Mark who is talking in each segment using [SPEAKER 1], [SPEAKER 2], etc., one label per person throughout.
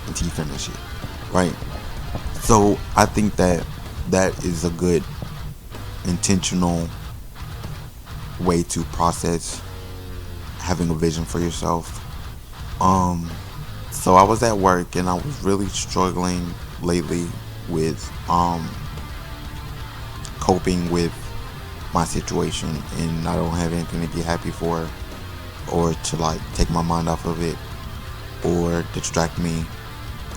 [SPEAKER 1] until you finish it, right? So I think that that is a good intentional way to process having a vision for yourself. Um, so I was at work and I was really struggling lately with coping with my situation, and I don't have anything to be happy for or to like take my mind off of it or distract me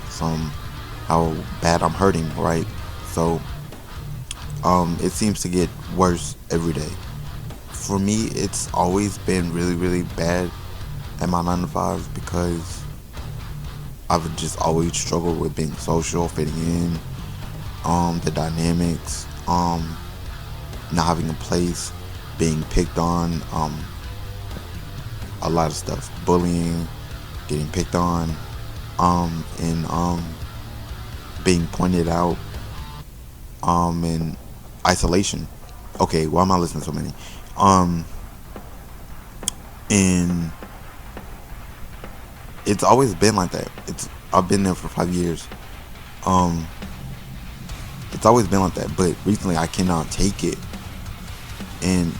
[SPEAKER 1] from how bad I'm hurting, right? So it seems to get worse every day. For me, it's always been really, really bad at my 9 to 5 because I've just always struggled with being social, fitting in, the dynamics, not having a place, being picked on, a lot of stuff, bullying, getting picked on, and being pointed out, and isolation. Okay, why am I listening to so many? Um, and it's always been like that. I've been there for 5 years. Um, it's always been like that, but recently I cannot take it, and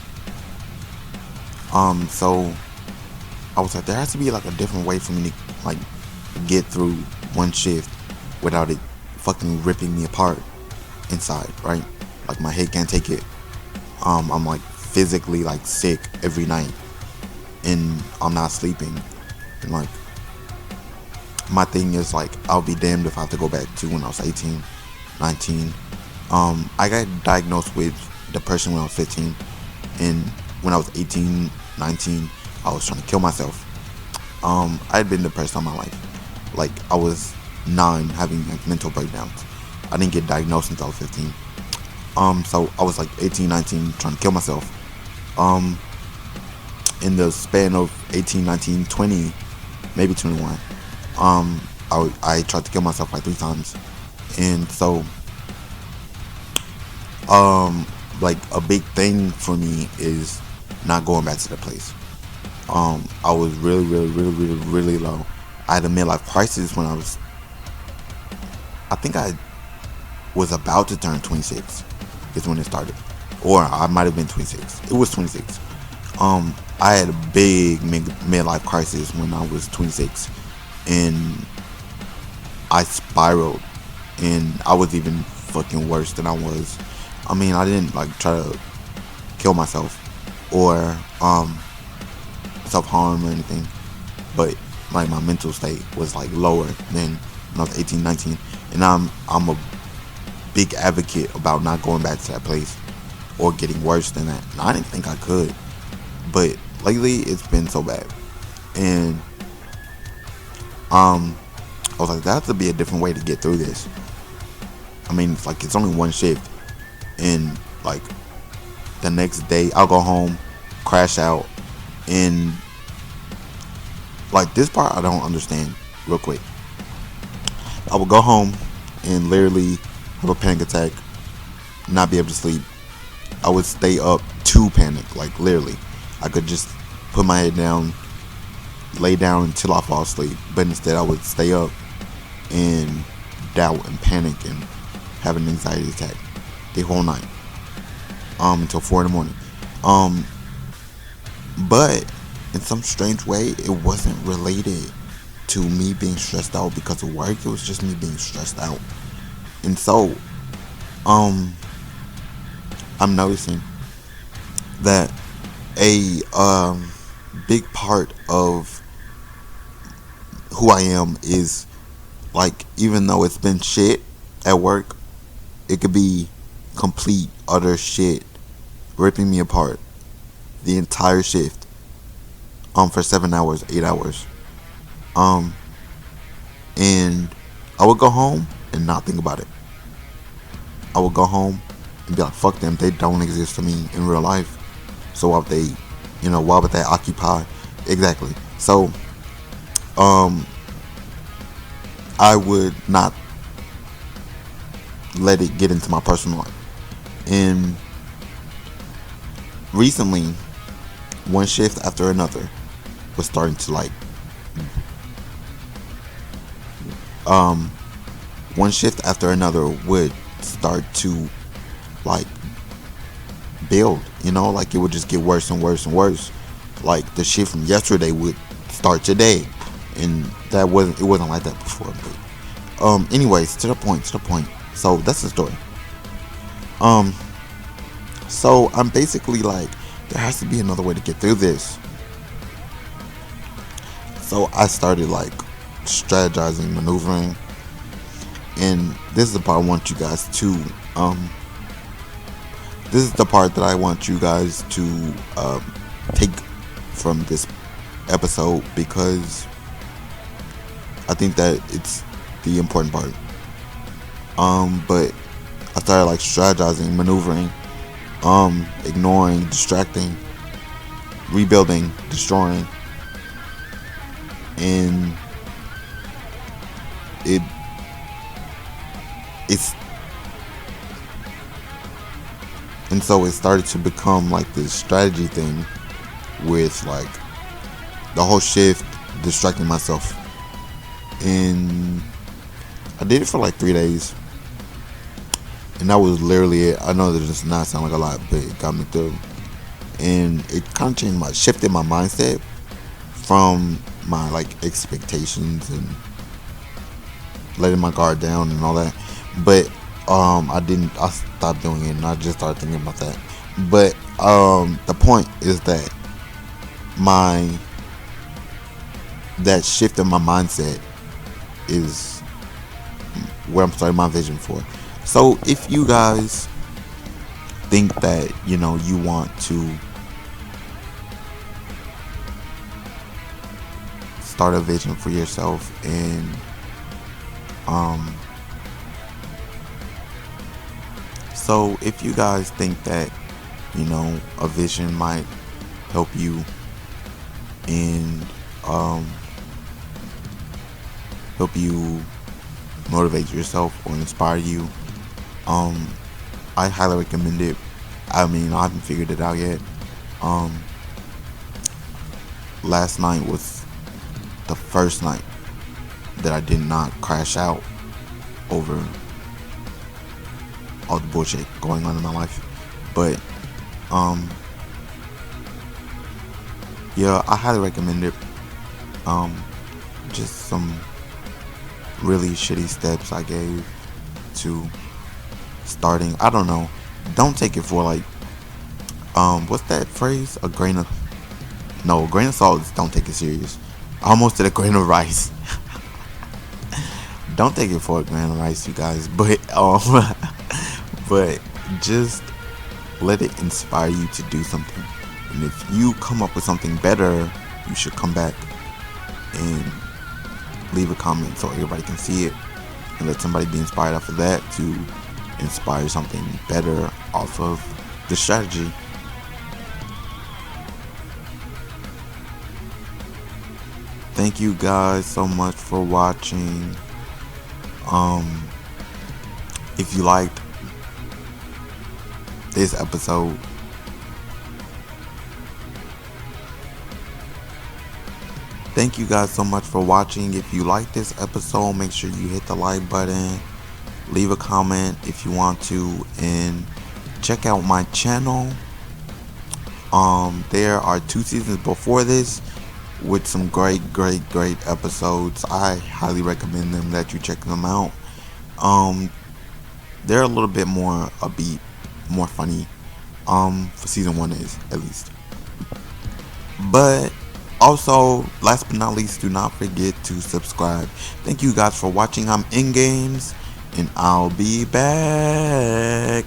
[SPEAKER 1] so I was like, there has to be like a different way for me to like get through one shift without it fucking ripping me apart inside, right? Like my head can't take it. I'm like physically like sick every night, and I'm not sleeping, and like my thing is like I'll be damned if I have to go back to when I was 18, 19. I got diagnosed with depression when I was 15, and when I was 18, 19, I was trying to kill myself. I had been depressed all my life. Like I was 9 having like mental breakdowns. I didn't get diagnosed until I was 15. So I was like 18, 19 trying to kill myself. Um, in the span of 18, 19, 20, maybe 21, I tried to kill myself like 3 times. And so, like a big thing for me is not going back to the place. I was really, really, really, really, really low. I had a midlife crisis when I think I was about to turn 26 is when it started. Or I might have been 26. It was 26. I had a big midlife crisis when I was 26. And I spiraled. And I was even fucking worse than I was. I mean, I didn't like try to kill myself or self-harm or anything. But like my mental state was like lower than when I was 18, 19. And I'm a big advocate about not going back to that place or getting worse than that. And I didn't think I could, but lately it's been so bad. And I was like, there has to be a different way to get through this. I mean, it's like it's only one shift, and like the next day I'll go home, crash out, and like this part I don't understand. Real quick, I would go home and literally have a panic attack, not be able to sleep. I would stay up to panic, like literally. I could just put my head down, lay down until I fall asleep. But instead I would stay up and doubt and panic and have an anxiety attack the whole night. Until 4 in the morning. But in some strange way it wasn't related to me being stressed out because of work. It was just me being stressed out. And so, I'm noticing that a big part of who I am is like, even though it's been shit at work, it could be complete utter shit, ripping me apart the entire shift, for 7 hours, 8 hours, and I would go home and not think about it. I would go home and be like, fuck them, they don't exist to me in real life. So why would they occupy? Exactly. So, I would not let it get into my personal life. And recently, one shift after another was starting to like um, one shift after another would start to like build. Like it would just get worse and worse and worse. Like the shit from yesterday would start today, and it wasn't like that before. But anyways, to the point. So that's the story. Um, so I'm basically like, there has to be another way to get through this. So I started like strategizing, maneuvering, and this is the part I want you guys to this is the part that I want you guys to take from this episode, because I think that it's the important part. But I started like strategizing, maneuvering, ignoring, distracting, rebuilding, destroying, and it's and so it started to become like this strategy thing with like the whole shift, distracting myself. And I did it for like 3 days, and that was literally it. I know that does not sound like a lot, but it got me through. And it kind of shifted my mindset from my like expectations and letting my guard down and all that. But I stopped doing it, and I just started thinking about that. But the point is that that shift in my mindset is what I'm starting my vision for. So if you guys think that you want to start a vision for yourself, and so if you guys think that a vision might help you and help you motivate yourself or inspire you, I highly recommend it. I mean, I haven't figured it out yet. Last night was the first night that I did not crash out over all the bullshit going on in my life. But yeah, I highly recommend it. Just some really shitty steps I gave to starting. I don't know. Don't take it for like what's that phrase? A grain of salt is don't take it serious. I almost did a grain of rice. Don't take it for a grain of rice, you guys. But but just let it inspire you to do something. And if you come up with something better, you should come back and leave a comment so everybody can see it, and let somebody be inspired off of that to inspire something better off of the strategy. Thank you guys so much for watching. If you liked this episode, thank you guys so much for watching. If you like this episode, make sure you hit the like button, leave a comment if you want to, and check out my channel. There are 2 seasons before this with some great episodes. I highly recommend them, that you check them out. They're a little bit more upbeat, more funny, for season 1 is, at least. But also, last but not least, do not forget to subscribe. Thank you guys for watching. I'm InGames, and I'll be back.